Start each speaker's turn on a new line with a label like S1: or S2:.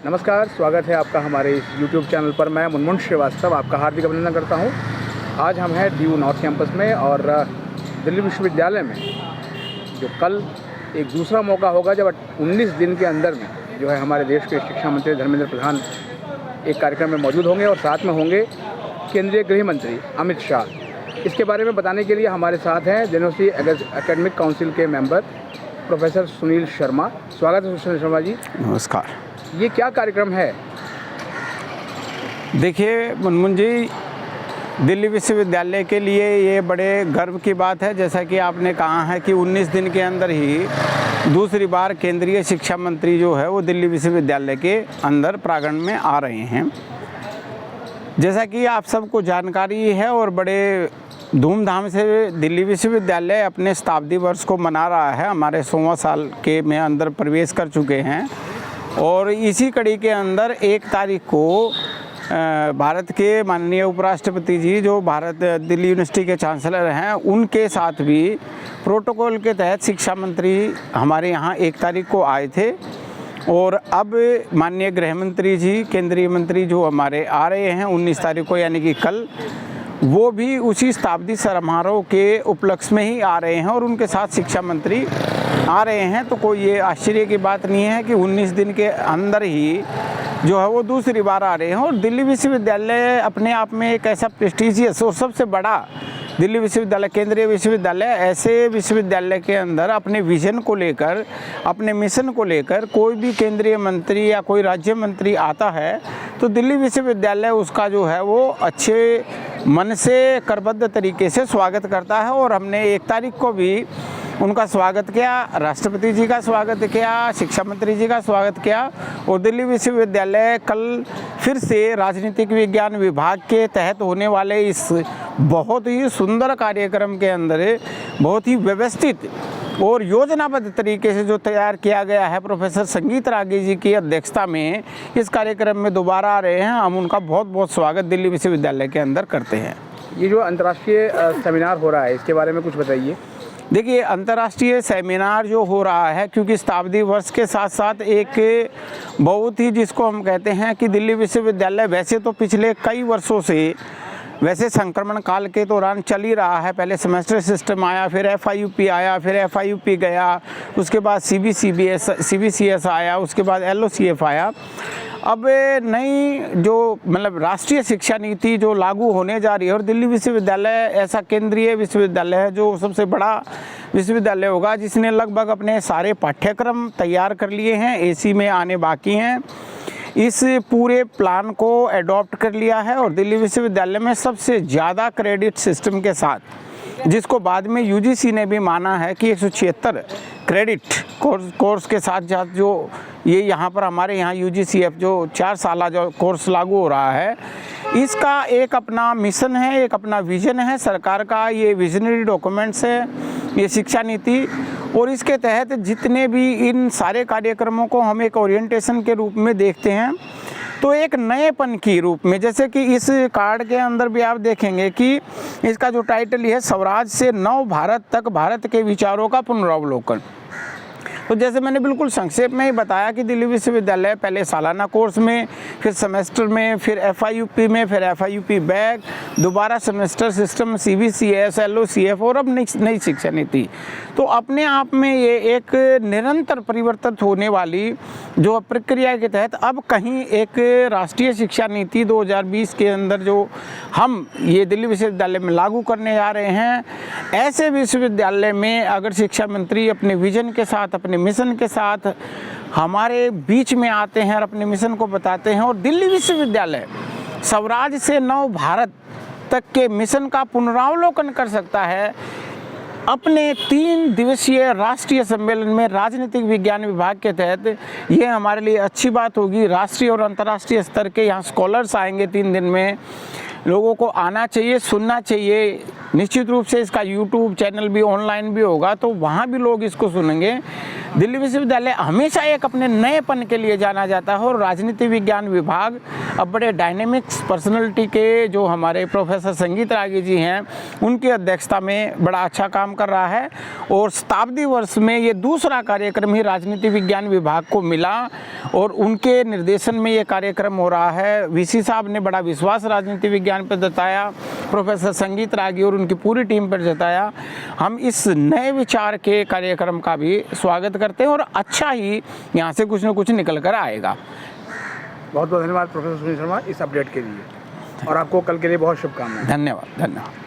S1: नमस्कार, स्वागत है आपका हमारे इस YouTube चैनल पर। मैं मुनमुन श्रीवास्तव आपका हार्दिक अभिनंदन करता हूं। आज हम हैं DU नॉर्थ कैंपस में और दिल्ली विश्वविद्यालय में जो कल एक दूसरा मौका होगा जब 19 दिन के अंदर में जो है हमारे देश के शिक्षा मंत्री धर्मेंद्र प्रधान एक कार्यक्रम में मौजूद होंगे और साथ में होंगे केंद्रीय गृह मंत्री अमित शाह। इसके बारे में बताने के लिए हमारे साथ हैं यूनिवर्सिटी एकेडमिक काउंसिल के मेंबर प्रोफेसर सुनील शर्मा। स्वागत है सुनील शर्मा जी।
S2: नमस्कार।
S1: ये क्या कार्यक्रम है?
S2: देखिए मुनमुन जी, दिल्ली विश्वविद्यालय के लिए ये बड़े गर्व की बात है। जैसा कि आपने कहा है कि 19 दिन के अंदर ही दूसरी बार केंद्रीय शिक्षा मंत्री जो है वो दिल्ली विश्वविद्यालय के अंदर प्रांगण में आ रहे हैं। जैसा कि आप सबको जानकारी है और बड़े धूमधाम से दिल्ली विश्वविद्यालय अपने शताब्दी वर्ष को मना रहा है। हमारे 100वां साल के में अंदर प्रवेश कर चुके हैं और इसी कड़ी के अंदर 1 तारीख को भारत के माननीय उपराष्ट्रपति जी जो दिल्ली यूनिवर्सिटी के चांसलर हैं उनके साथ भी प्रोटोकॉल के तहत शिक्षा मंत्री हमारे यहाँ 1 तारीख को आए थे। और अब माननीय गृह मंत्री जी केंद्रीय मंत्री जो हमारे आ रहे हैं 19 तारीख को यानी कि कल, वो भी उसी शताब्दी समारोह के उपलक्ष्य में ही आ रहे हैं और उनके साथ शिक्षा मंत्री आ रहे हैं। तो कोई ये आश्चर्य की बात नहीं है कि 19 दिन के अंदर ही जो है वो दूसरी बार आ रहे हैं। और दिल्ली विश्वविद्यालय अपने आप में एक ऐसा प्रेस्टिजियस और सबसे बड़ा दिल्ली विश्वविद्यालय केंद्रीय विश्वविद्यालय ऐसे विश्वविद्यालय के अंदर अपने विजन को लेकर अपने मिशन को लेकर कोई भी केंद्रीय मंत्री या कोई राज्य मंत्री आता है तो दिल्ली विश्वविद्यालय उसका जो है वो अच्छे मन से करबद्ध तरीके से स्वागत करता है। और हमने 1 तारीख को भी उनका स्वागत किया, राष्ट्रपति जी का स्वागत किया, शिक्षा मंत्री जी का स्वागत किया। और दिल्ली विश्वविद्यालय कल फिर से राजनीतिक विज्ञान विभाग के तहत होने वाले इस बहुत ही सुंदर कार्यक्रम के अंदर बहुत ही व्यवस्थित और योजनाबद्ध तरीके से जो तैयार किया गया है प्रोफेसर संगीत रागी जी की अध्यक्षता में इस कार्यक्रम में दोबारा आ रहे हैं। हम उनका बहुत बहुत स्वागत दिल्ली विश्वविद्यालय के अंदर करते हैं।
S1: ये जो अंतर्राष्ट्रीय सेमिनार हो रहा है इसके बारे में कुछ बताइए।
S2: देखिए, अंतर्राष्ट्रीय सेमिनार जो हो रहा है क्योंकि शताब्दी वर्ष के साथ साथ एक बहुत ही जिसको हम कहते हैं कि दिल्ली विश्वविद्यालय वैसे तो पिछले कई वर्षों से वैसे संक्रमण काल के दौरान चल ही रहा है। पहले सेमेस्टर सिस्टम आया, फिर FIUP आया, फिर FIUP गया, उसके बाद CBCS आया, उसके बाद LOCF आया। अब नई जो मतलब राष्ट्रीय शिक्षा नीति जो लागू होने जा रही है और दिल्ली विश्वविद्यालय ऐसा केंद्रीय विश्वविद्यालय है जो सबसे बड़ा विश्वविद्यालय होगा जिसने लगभग अपने सारे पाठ्यक्रम तैयार कर लिए हैं, AC में आने बाकी हैं। इस पूरे प्लान को एडॉप्ट कर लिया है और दिल्ली विश्वविद्यालय में सबसे ज़्यादा क्रेडिट सिस्टम के साथ, जिसको बाद में UGC ने भी माना है कि 176 क्रेडिट कोर्स के साथ जो ये यहाँ पर हमारे यहाँ UGCF जो 4 साल जो कोर्स लागू हो रहा है, इसका एक अपना मिशन है, एक अपना विजन है। सरकार का ये विजनरी डॉक्यूमेंट्स है, ये शिक्षा नीति। और इसके तहत जितने भी इन सारे कार्यक्रमों को हम एक ओरिएंटेशन के रूप में देखते हैं तो एक नएपन की रूप में, जैसे कि इस कार्ड के अंदर भी आप देखेंगे कि इसका जो टाइटल है स्वराज से नव भारत तक भारत के विचारों का पुनरावलोकन। तो जैसे मैंने बिल्कुल संक्षेप में ही बताया कि दिल्ली विश्वविद्यालय पहले सालाना कोर्स में, फिर सेमेस्टर में, फिर FIUP में, फिर FIUP बैक, दोबारा सेमेस्टर सिस्टम, CBCS, LOCF और अब नई शिक्षा नीति। तो अपने आप में ये एक निरंतर परिवर्तित होने वाली जो प्रक्रिया के तहत अब कहीं एक राष्ट्रीय शिक्षा नीति 2020 के अंदर जो हम ये दिल्ली विश्वविद्यालय में लागू करने जा रहे हैं, ऐसे विश्वविद्यालय में अगर शिक्षा मंत्री अपने विजन के साथ, अपने मिशन के साथ हमारे बीच में आते हैं और अपने मिशन को बताते हैं और दिल्ली विश्वविद्यालय स्वराज से नव भारत तक के मिशन का पुनरावलोकन कर सकता है अपने 3 दिवसीय राष्ट्रीय सम्मेलन में राजनीतिक विज्ञान विभाग के तहत, ये हमारे लिए अच्छी बात होगी। राष्ट्रीय और अंतर्राष्ट्रीय स्तर के यहाँ स्कॉलर्स आएंगे 3 दिन में। लोगों को आना चाहिए, सुनना चाहिए। निश्चित रूप से इसका YouTube चैनल भी ऑनलाइन भी होगा तो वहाँ भी लोग इसको सुनेंगे। दिल्ली विश्वविद्यालय हमेशा एक अपने नएपन के लिए जाना जाता है और राजनीति विज्ञान विभाग अब बड़े डायनेमिक्स पर्सनैलिटी के जो हमारे प्रोफेसर संगीत रागी जी हैं उनकी अध्यक्षता में बड़ा अच्छा काम कर रहा है। और शताब्दी वर्ष में ये दूसरा कार्यक्रम ही राजनीति विज्ञान विभाग को मिला और उनके निर्देशन में ये कार्यक्रम हो रहा है। वीसी साहब ने बड़ा विश्वास राजनीति विज्ञान पर जताया, प्रोफेसर संगीत रागी और उनकी पूरी टीम पर जताया। हम इस नए विचार के कार्यक्रम का भी स्वागत करते हैं और अच्छा ही यहाँ से कुछ न कुछ निकल कर आएगा।
S1: बहुत बहुत धन्यवाद प्रोफेसर सुनील शर्मा इस अपडेट के लिए और आपको कल के लिए बहुत शुभकामनाएं।
S2: धन्यवाद।